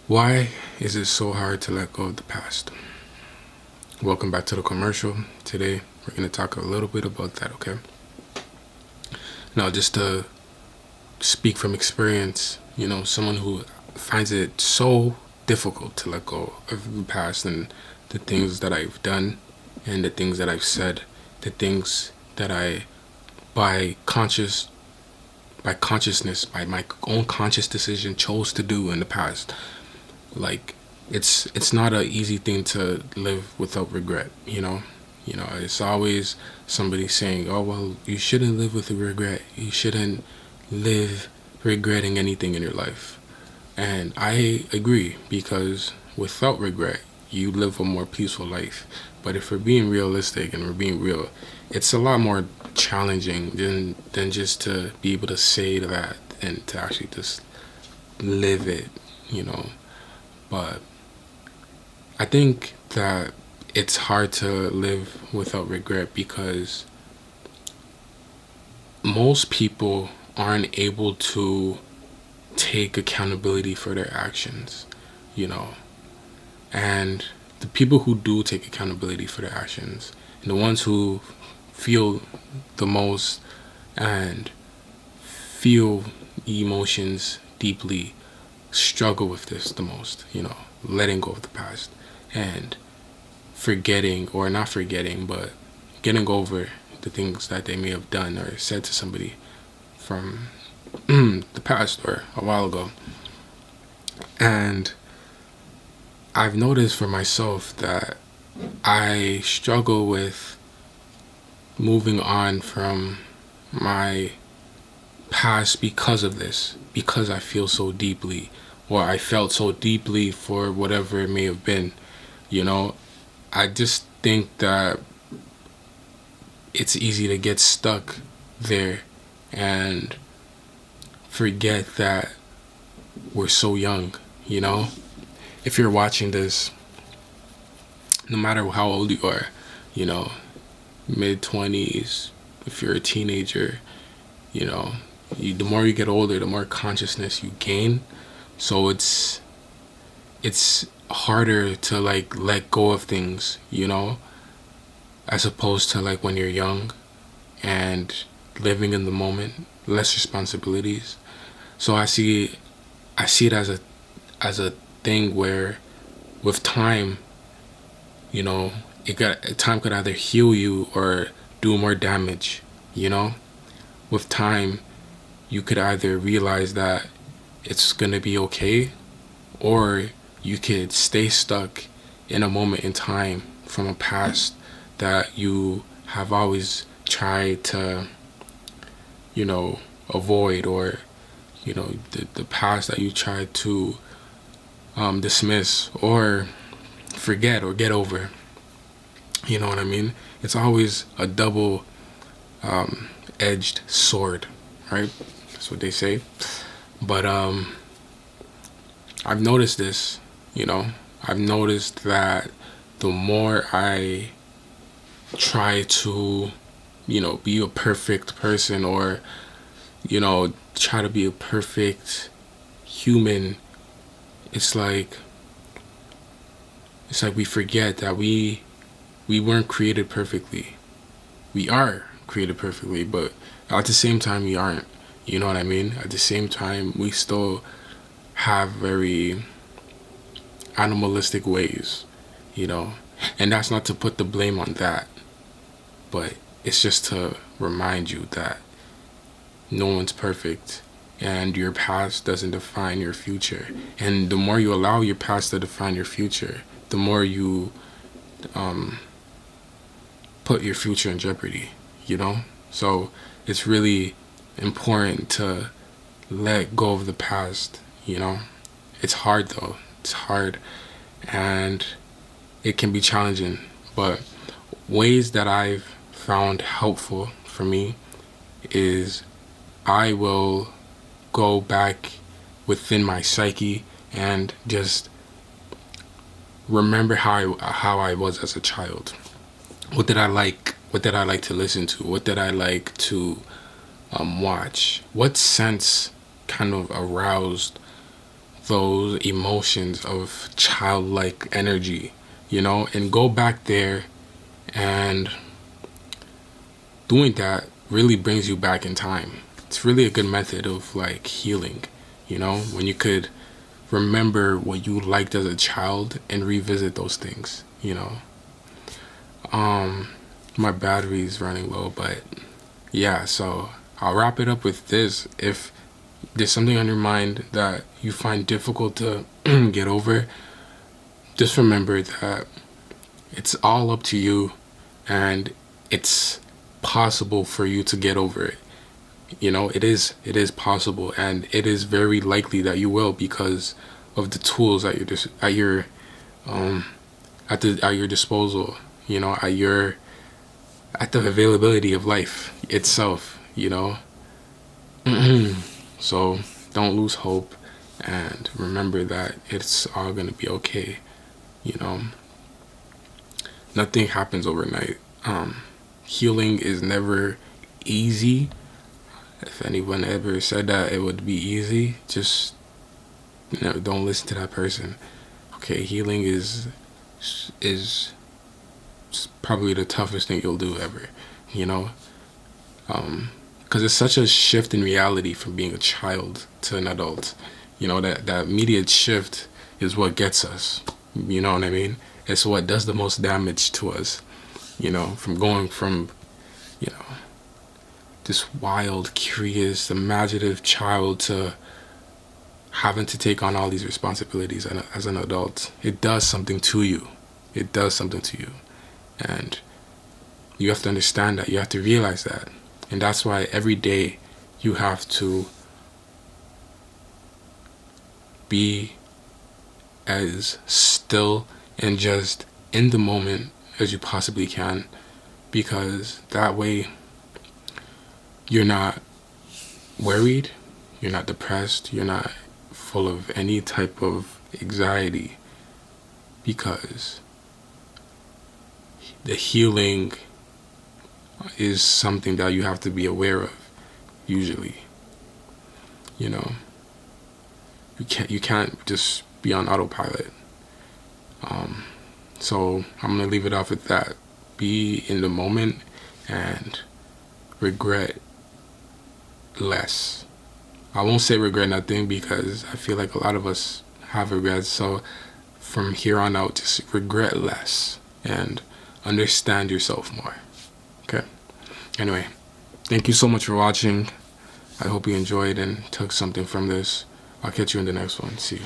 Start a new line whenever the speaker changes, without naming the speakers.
Why is it so hard to let go of the past? Welcome back to the commercial. Today, we're going to talk a little bit about that, okay? Now, just to speak from experience, someone who finds it so difficult to let go of the past and the things that I've done and the things that I've said, the things that I, by conscious, by consciousness, by my own conscious decision, chose to do in the past. Like, it's not an easy thing to live without regret. It's always somebody saying, oh, well, you shouldn't live with regret, you shouldn't live regretting anything in your life. And I agree, because without regret you live a more peaceful life. But if we're being realistic and we're being real, it's a lot more challenging than just to be able to say that and to actually just live it. But I think that it's hard to live without regret because most people aren't able to take accountability for their actions, you know. And the people who do take accountability for their actions, and the ones who feel the most and feel emotions deeply, struggle with this the most, letting go of the past and forgetting, or not forgetting, but getting over the things that they may have done or said to somebody from the past or a while ago. And I've noticed for myself that I struggle with moving on from my past because of this, because I feel so deeply, or I felt so deeply for whatever it may have been. I just think that it's easy to get stuck there and forget that we're so young. If you're watching this, no matter how old you are, mid-20s, if you're a teenager, the more you get older, the more consciousness you gain. So it's harder to let go of things, as opposed to when you're young and living in the moment, less responsibilities. So I see it as a thing where with time, time could either heal you or do more damage. With time, you could either realize that it's gonna be okay, or you could stay stuck in a moment in time from a past that you have always tried to avoid, or the past that you tried to dismiss or forget or get over. You know what I mean? It's always a double edged sword, right? That's what they say. But I've noticed this. I've noticed that the more I try to be a perfect person, or try to be a perfect human, it's like we forget that we weren't created perfectly. We are created perfectly, but at the same time we aren't. You know what I mean? At the same time, we still have very animalistic ways, and that's not to put the blame on that, but it's just to remind you that no one's perfect, and your past doesn't define your future. And the more you allow your past to define your future, the more you put your future in jeopardy. So it's really important to let go of the past. It's hard though. It's hard, and it can be challenging. But ways that I've found helpful for me is I will go back within my psyche and just remember how I was as a child. What did I like? What did I like to listen to? What did I like to watch? What scents kind of aroused those emotions of childlike energy, and go back there, and doing that really brings you back in time. It's really a good method of like healing, when you could remember what you liked as a child and revisit those things. My battery's running low, but yeah, so I'll wrap it up with this. If there's something on your mind that you find difficult to get over, just remember that it's all up to you, and it's possible for you to get over it. It is possible, and it is very likely that you will, because of the tools at your disposal, at the availability of life itself. So don't lose hope, and remember that it's all gonna be okay. Nothing happens overnight. Healing is never easy. If anyone ever said that it would be easy, just don't listen to that person. Okay, healing is probably the toughest thing you'll do ever. Because it's such a shift in reality from being a child to an adult. That immediate shift is what gets us. You know what I mean? It's what does the most damage to us. From going from, this wild, curious, imaginative child to having to take on all these responsibilities as an adult. It does something to you. It does something to you. And you have to understand that. You have to realize that. And that's why every day you have to be as still and just in the moment as you possibly can, because that way you're not worried, you're not depressed, you're not full of any type of anxiety, because the healing is something that you have to be aware of. Usually, you can't just be on autopilot. So I'm gonna leave it off with that. Be in the moment and regret less. I won't say regret nothing, because I feel like a lot of us have regrets. So from here on out, just regret less and understand yourself more. Okay. Anyway, thank you so much for watching. I hope you enjoyed and took something from this. I'll catch you in the next one. See you.